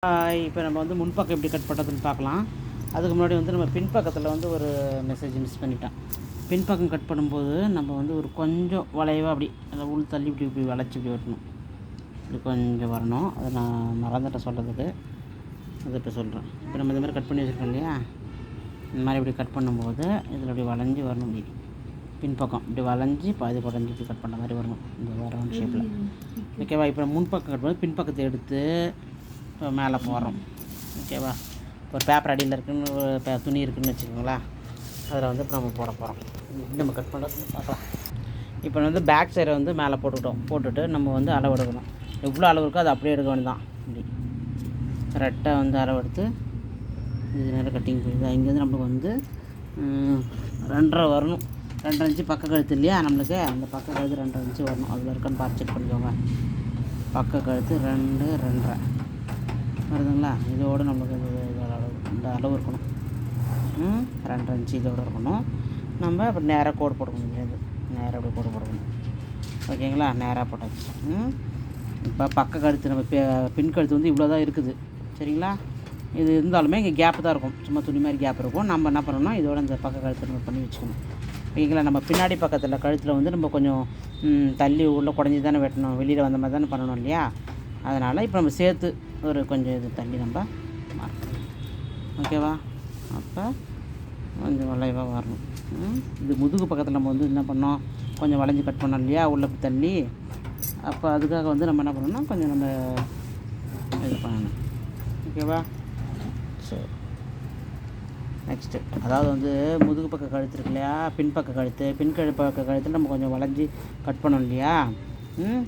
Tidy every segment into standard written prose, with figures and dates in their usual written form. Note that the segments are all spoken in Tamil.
இப்போ நம்ம வந்து முன்பக்கம் எப்படி கட் பண்ணுறதுன்னு பார்க்கலாம். அதுக்கு முன்னாடி வந்து நம்ம பின்பக்கத்தில் வந்து ஒரு மெசேஜ் மிஸ் பண்ணிட்டோம். பின்பக்கம் கட் பண்ணும்போது நம்ம வந்து ஒரு கொஞ்சம் வளைவாக அப்படி அதை உள் தள்ளி இப்படி இப்படி வளைச்சி இப்படி வரணும். இப்படி கொஞ்சம் வரணும். அதை நான் மறந்துட்டேன் சொல்கிறதுக்கு. அதை இப்போ சொல்கிறேன். இப்போ நம்ம இந்த மாதிரி கட் பண்ணி வச்சுருக்கோம் இல்லையா, இந்த மாதிரி இப்படி கட் பண்ணும்போது இதில் இப்படி வளைஞ்சி வரணும். இப்படி பின்பக்கம் இப்படி வளைஞ்சி பாதி குடஞ்சி இப்படி கட் பண்ண மாதிரி வரணும். இந்த ரவுண்ட் ஷேப்பில். ஓகேவா? இப்போ முன்பக்கம் கட் பண்ணி பின்பக்கத்தை எடுத்து இப்போ மேலே போடுறோம். ஓகேவா? ஒரு பேப்பர் அடியில் இருக்குன்னு ஒரு துணி இருக்குதுன்னு வச்சுக்கோங்களேன். அதில் வந்து இப்போ நம்ம போட போகிறோம். நம்ம கட் பண்ணுறது பார்க்கலாம். இப்போ வந்து பேக் சைடை வந்து மேலே போட்டுட்டு நம்ம வந்து அளவு எடுக்கணும். எவ்வளோ அளவு இருக்கோ அது அப்படியே எடுக்க வேண்டியதான். இப்படி கரெக்டாக வந்து அளவு எடுத்து இது நேரம் கட்டிங் போயிடுது. இங்கேருந்து நம்மளுக்கு வந்து 2.5 வரணும். 2.5 இன்ச்சு பக்க கழுத்து இல்லையா நம்மளுக்கு, அந்த பக்க கழுத்து 2.5 இன்ச்சு வரணும். அதில் இருக்கான்னு பார்த்து செக் பண்ணிக்கோங்க. பக்க கழுத்து 2, 2.5 வருதுங்களா? இதோடு நம்மளுக்கு இந்த அளவு இருக்கணும். 2.5 இன்ச்சு இதோடு இருக்கணும். நம்ம இப்போ நேராக கோடு போடணும். இங்கேருந்து நேராக அப்படி கோடு போடணும். ஓகேங்களா? நேராக போட்டாச்சு. இப்போ பக்க கழுத்து நம்ம பின் கழுத்து வந்து இவ்வளோ தான் இருக்குது. சரிங்களா? இது இருந்தாலுமே இங்கே கேப்பு தான் இருக்கும். சும்மா துணி மாதிரி கேப் இருக்கும். நம்ம என்ன பண்ணணும்னா இதோட இந்த பக்க கழுத்தை நம்ம பண்ணி வச்சுக்கணும். ஓகேங்களா? நம்ம பின்னாடி பக்கத்தில் கழுத்தில் வந்து நம்ம கொஞ்சம் தள்ளி உள்ளே குடஞ்சி தானே வெட்டணும். வெளியில் வந்த மாதிரி தானே பண்ணணும் இல்லையா? அதனால் இப்போ நம்ம சேர்த்து ஒரு கொஞ்சம் இது தள்ளி நம்ம மார்க்கணும். ஓகேவா? அப்போ கொஞ்சம் வளைவாக வரணும். இது முதுகு பக்கத்தில் நம்ம வந்து என்ன பண்ணோம், கொஞ்சம் வளைஞ்சி கட் பண்ணோம் இல்லையா உள்ளே தள்ளி. அப்போ அதுக்காக வந்து நம்ம என்ன பண்ணணும்னா கொஞ்சம் நம்ம இது பண்ணணும். ஓகேவா? சரி, நெக்ஸ்ட்டு அதாவது வந்து முதுகு பக்க கழுத்து இருக்கு இல்லையா, பின்பக்க கழுத்தில் நம்ம கொஞ்சம் வளைஞ்சி கட் பண்ணோம் இல்லையா,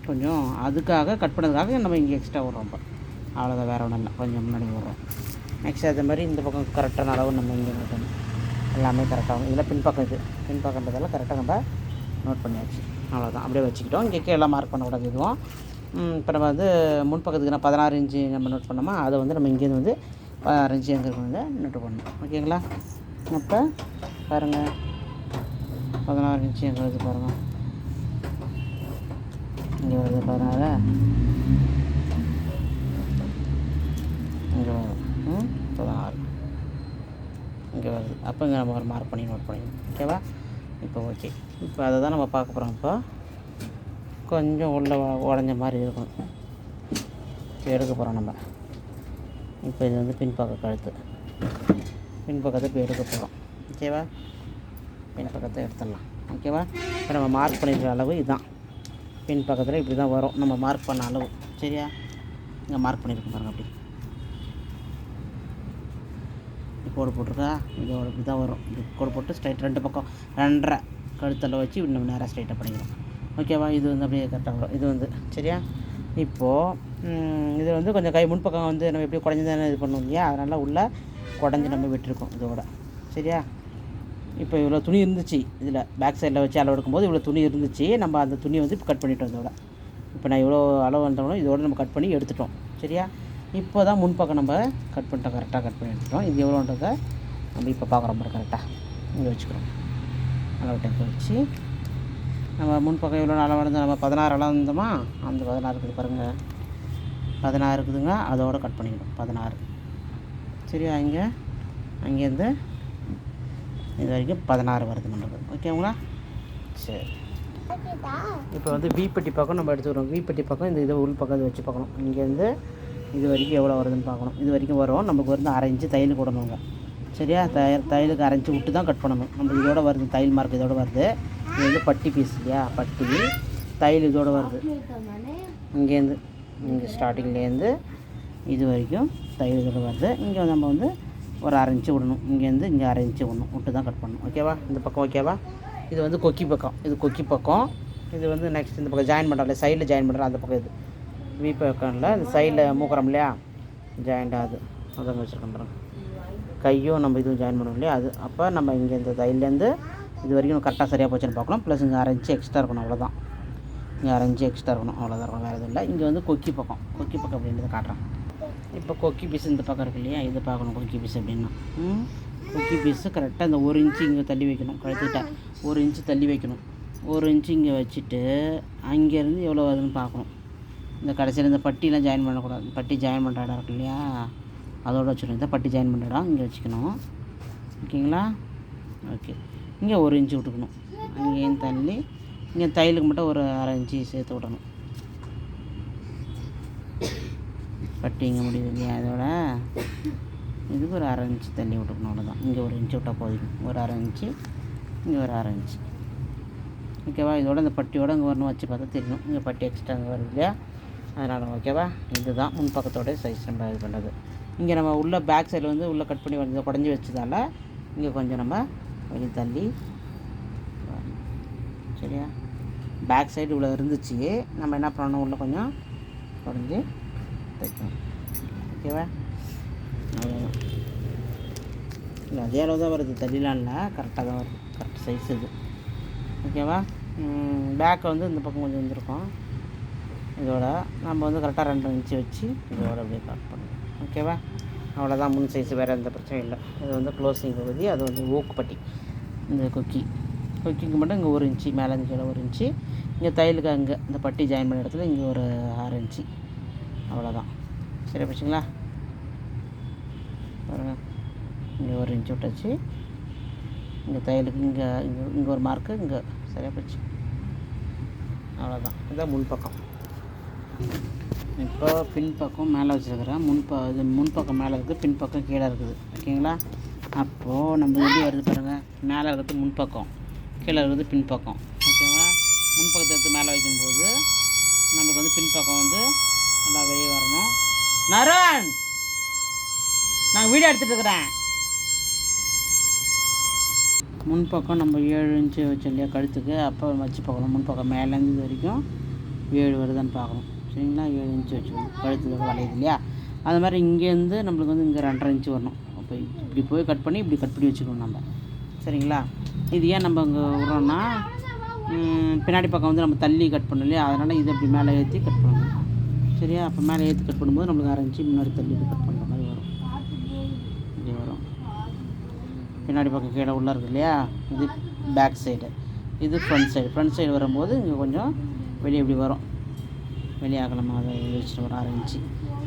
கொஞ்சம் அதுக்காக கட் பண்ணதுக்காக நம்ம இங்கே எக்ஸ்ட்ரா விட்றோம். இப்போ அவ்வளோதான், வேறு ஒன்றும் இல்லை. கொஞ்சம் முன்னாடி விட்றோம். நெக்ஸ்ட் அதே மாதிரி இந்த பக்கம் கரெக்டான அளவு நம்ம இங்கே நோட் பண்ணணும். எல்லாமே கரெக்டாகும். இதில் பின்பக்கன்றதெல்லாம் கரெக்டாக நம்ம நோட் பண்ணியாச்சு. அவ்வளோதான், அப்படியே வச்சுக்கிட்டோம். இங்கே கீழே மார்க் பண்ணக்கூடாது எதுவும். இப்போ நம்ம வந்து முன்பக்கத்துக்கு நான் 16 இன்ச்சு நம்ம நோட் பண்ணோமா, அதை வந்து நம்ம இங்கேருந்து வந்து 16 இன்ச்சு எங்கே இருக்கு வந்து நோட் பண்ணணும். ஓகேங்களா? அப்போ பாருங்கள், 16 இன்ச்சு எங்கே வருது பாருங்கள். இங்கே வருது 16, இங்கே வரும் 16, இங்கே வருது. அப்போ இங்கே நம்ம ஒரு மார்க் பண்ணி நோட் பண்ணிக்கணும். ஓகேவா? இப்போ ஓகே. இப்போ அதை தான் நம்ம பார்க்க போகிறோம். இப்போ கொஞ்சம் உள்ள உடஞ்ச மாதிரி இருக்கும். இப்போ எடுக்க போகிறோம் நம்ம. இப்போ இது வந்து பின்பக்க கழுத்து, பின்பக்கத்தை இப்போ எடுக்க போகிறோம். ஓகேவா? பின்பக்கத்தை எடுத்துடலாம். ஓகேவா? இப்போ நம்ம மார்க் பண்ணியிருக்கிற அளவு இதுதான். பின்பக்கத்தில் இப்படி தான் வரும் நம்ம மார்க் பண்ண அளவு. சரியா? இங்கே மார்க் பண்ணியிருக்கோம் பாருங்கள். அப்படி கோடு போட்டிருக்கா, இதோட இப்படி தான் வரும். இது கோடு போட்டு ஸ்ட்ரைட் 2 பக்கம் 2.5 கழுத்தில் வச்சு இப்படி நம்ம நேராக ஸ்ட்ரைட்டாக பண்ணிக்கிறோம். ஓகேவா? இது வந்து அப்படியே கரெக்டாக வரும். இது வந்து சரியா? இப்போது இது வந்து கொஞ்சம் முன்பக்கம் வந்து நம்ம எப்படி குடஞ்சி தானே இது பண்ணுவோம் இல்லையா, அதனால் உள்ளே குடஞ்சி நம்ம விட்டுருக்கோம் இதோட. சரியா? இப்போ இவ்வளோ துணி இருந்துச்சு இதில் பேக் சைடில் வச்சு அளவு எடுக்கும்போது இவ்வளோ துணி இருந்துச்சு. நம்ம அந்த துணியை வந்து இப்போ கட் பண்ணிட்டோம் இதோட. இப்போ நான் இவ்வளோ அளவு வந்தோம்னா இதோட நம்ம கட் பண்ணி எடுத்துட்டோம். சரியா? இப்போ தான் முன்பக்கம் நம்ம கட் பண்ணிட்டோம், கரெக்டாக கட் பண்ணி எடுத்துட்டோம். இது எவ்வளோன்றதை நம்ம இப்போ பார்க்குறோம் பாரு. கரெக்டாக இங்கே வச்சுக்கிறோம். அளவு டேப் வச்சு நம்ம முன்பக்கம் எவ்வளோ அளவு வந்து நம்ம 16 அளவு இருந்தோமா, அந்த 16 இருக்குது பாருங்கள். 16 இருக்குதுங்க, அதோடு கட் பண்ணிக்கணும் 16. சரியா? அங்கேருந்து இது வரைக்கும் 16 வருது நம்மளுக்கு. ஓகேங்களா? சரி, இப்போ வந்து வீப்பட்டி பக்கம் நம்ம எடுத்துக்கிறோம். வீப்பட்டி பக்கம் இந்த இதை உள் பக்கம் வச்சு பார்க்கணும். இங்கேருந்து இது வரைக்கும் எவ்வளோ வருதுன்னு பார்க்கணும். இது வரைக்கும் வரும். நமக்கு வந்து 1/2 இன்ச்சு தையல் போடணுங்க. சரியா? தையலுக்கு 1/2 இன்ச்சு விட்டு தான் கட் பண்ணணும். நம்ம இதோட வருது தையல் மார்க், இதோட வருது. இது வந்து பட்டி பீஸ் இல்லையா, பட்டி தையல் இதோட வருது. இங்கேருந்து இங்கே ஸ்டார்டிங்லேருந்து இது வரைக்கும் தையல் இதோட வருது. இங்கே நம்ம வந்து ஒரு 1/2 இன்ச்சு விடணும். இங்கேருந்து இங்கே 1/2 இன்ச்சு விடணும், விட்டு தான் கட் பண்ணணும். ஓகேவா? இந்த பக்கம் ஓகேவா? இது வந்து கொக்கி பக்கம், இது கொக்கி பக்கம். இது வந்து நெக்ஸ்ட் இந்த பக்கம் ஜாயின் பண்ணுறோம்ல, சைடில் ஜாயின் பண்ணுறோம் அந்த பக்கம். இது வீ பக்கம்ல இந்த சைடில் மூக்கிறோம் இல்லையா, ஜாயிண்ட் அது அதான் வச்சுருக்கோம். கையும் நம்ம இதுவும் ஜாயின் பண்ணுவோம் இல்லையா, அது. அப்போ நம்ம இங்கே இந்த தையல்லேருந்து இது வரைக்கும் கரெக்டாக சரியாக போச்சுன்னு பார்க்கணும். ப்ளஸ் இங்கே 1/2 இன்ச்சு எக்ஸ்ட்ரா இருக்கணும், அவ்வளோதான். இங்கே 1/2 இன்ச்சு எக்ஸ்ட்ரா இருக்கணும், அவ்வளோதான் இருக்கும், வேறு எதுவும் இல்லை. இங்கே வந்து கொக்கி பக்கம் அப்படின்றத காட்டுறேன். இப்போ கொக்கி பீஸ் இந்த பக்கம் இருக்கு இல்லையா, இதை பார்க்கணும். கொக்கி பீஸ் அப்படின்னா கொக்கி பீஸு கரெக்டாக இந்த 1 இன்ச்சு இங்கே தள்ளி வைக்கணும். கழுத்துக்கிட்ட 1 இன்ச்சு தள்ளி வைக்கணும். 1 இன்ச்சு இங்கே வச்சுட்டு அங்கேருந்து எவ்வளோ வருதுன்னு பார்க்கணும். இந்த கடைசியில் இந்த பட்டிலாம் ஜாயின் பண்ணக்கூடாது. பட்டி ஜாயின் பண்ணுற இடம் இருக்கு இல்லையா, அதோடு வச்சுக்கணும். இந்த பட்டி ஜாயின் பண்ணுற இடம் இங்கே வச்சுக்கணும். ஓகேங்களா? ஓகே. இங்கே 1 இன்ச்சு விட்டுக்கணும். அங்கேயும் தள்ளி இங்கே தையலுக்கு மட்டும் ஒரு 1/2 இன்ச்சு சேர்த்து விடணும். பட்டி இங்கே முடியுது இல்லையா, அதோட இதுக்கு ஒரு 1/2 இன்ச்சு தள்ளி விட்டுக்கணும். அவ்வளோதான். இங்கே 1 இன்ச்சு விட்டால் போதும். ஒரு 1/2 இன்ச்சு, இங்கே ஒரு 1/2 இன்ச்சு. ஓகேவா? இதோட இந்த பட்டியோடு இங்கே வரணும் வச்சு பார்த்தா தெரியணும். இங்கே பட்டி எக்ஸ்ட்ரா அங்கே வருது இல்லையா, அதனால் ஓகேவா? இதுதான் முன்பக்கத்தோடைய சைஸ் நம்ம இது பண்ணுறது. இங்கே நம்ம உள்ள பேக் சைடில் வந்து உள்ளே கட் பண்ணி வந்து குடஞ்சி வச்சதால் இங்கே கொஞ்சம் நம்ம வெளியே தள்ளி வரணும். சரியா? பேக் சைடு இவ்வளோ இருந்துச்சு, நம்ம என்ன பண்ணணும், உள்ளே கொஞ்சம் குடஞ்சி தைக்கணும். ஓகேவா? அவ்வளோதான். இல்லை அதே அளவு தான் வருது, தள்ளிலாம் இல்லை, கரெக்டாக தான் வருது. கரெக்ட் சைஸ் இது. ஓகேவா? பேக்கை வந்து இந்த பக்கம் கொஞ்சம் வந்துருக்கோம். இதோட நம்ம வந்து கரெக்டாக 2 இன்ச்சு வச்சு இதோட அப்படியே கட் பண்ணுவோம். ஓகேவா? அவ்வளோதான். முன் சைஸ் வேறு எந்த பிரச்சனையும் இல்லை. இது வந்து க்ளோசிங் பகுதி, அது வந்து ஊக்கு பட்டி. இந்த கொக்கிக்கு மட்டும் இங்கே 1 இன்ச்சு, மேலே இருந்து 1 இன்ச்சு, இங்கே தையலுக்கு அங்கே இந்த பட்டி ஜாயின் பண்ண இடத்துல இங்கே ஒரு 6 இன்ச்சு. அவ்வளோதான். சரி போச்சுங்களா? இங்கே 1 இன்ச்சு விட்டாச்சு. இங்கே தையலுக்கு இங்கே இங்கே இங்கே ஒரு மார்க்கு இங்கே. சரியாக போச்சு. அவ்வளோதான். இதுதான் முன்பக்கம். இப்போ பின்பக்கம் மேலே வச்சுருக்கிறேன். இது முன்பக்கம் மேலே இருக்குது, பின்பக்கம் கீழே இருக்குது. ஓகேங்களா? அப்போது நம்ம எப்படி வருது பாருங்கள். மேலே இருக்கிறது முன்பக்கம், கீழே இருக்கிறது பின்பக்கம். ஓகேவா? முன்பக்கத்தை எடுத்து மேலே வைக்கும்போது நம்மளுக்கு வந்து பின்பக்கம் வந்து நல்லா வெளியே வரணும். நரன், நான் வீடியோ எடுத்துகிட்டு இருக்கிறேன். முன்பக்கம் நம்ம 7 இன்ச்சு வச்சு இல்லையா கழுத்துக்கு, அப்போ வச்சு பார்க்கணும். முன்பக்கம் மேலேருந்து இது வரைக்கும் 7 வருதான்னு பார்க்கணும். சரிங்களா? 7 இன்ச்சு வச்சுக்கணும். கழுத்துக்கு வளையுது இல்லையா, அது மாதிரி இங்கேருந்து நம்மளுக்கு வந்து இங்கே 2.5 இன்ச்சு வரணும். அப்போ இப்படி போய் கட் பண்ணி இப்படி கட் பண்ணி வச்சுக்கணும் நம்ம. சரிங்களா? இது ஏன் நம்ம இங்கே விட்றோன்னா, பின்னாடி பக்கம் வந்து நம்ம தள்ளி கட் பண்ணோம் இல்லையா, அதனால் இதை இப்படி மேலே ஏற்றி கட் பண்ணணும். சரியா? அப்போ மேலே ஏற்றி கட் பண்ணும்போது நம்மளுக்கு 1/2 இன்ச்சு முன்னாடி தள்ளி கட் பண்ணுற மாதிரி வரும். இப்படி வரும். பின்னாடி பக்கம் கீழே உள்ளே இருக்குது இல்லையா, இது பேக் சைடு, இது ஃப்ரண்ட் சைடு. ஃப்ரண்ட் சைடு வரும்போது இங்கே கொஞ்சம் வெளியே இப்படி வரும். வெளியாகலாமா அதை வச்சுட்டு ஒரு 1/2 இன்ச்சு.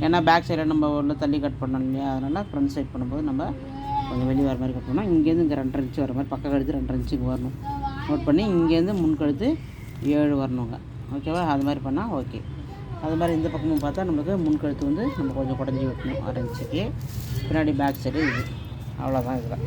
ஏன்னா பேக் சைடை நம்ம உள்ள தள்ளி கட் பண்ணோம் இல்லையா, அதனால் ஃப்ரண்ட் சைட் பண்ணும்போது நம்ம கொஞ்சம் வெளியே வர மாதிரி கட் பண்ணோம். இங்கேருந்து இங்கே 2.5 இன்ச்சு வர மாதிரி, பக்கம் கழுத்து 2.5 இன்ச்சுக்கு வரணும். நோட் பண்ணி இங்கேருந்து முன் கழுத்து 7 வரணுங்க. ஓகேவா? அது மாதிரி பண்ணால் ஓகே. அது மாதிரி இந்த பக்கமும் பார்த்தா நம்மளுக்கு முன் கழுத்து வந்து நம்ம கொஞ்சம் குடஞ்சி வைக்கணும் 1/2 இன்ச்சுக்கு. பின்னாடி பேக் சைடு இது. அவ்வளோதான். இதில்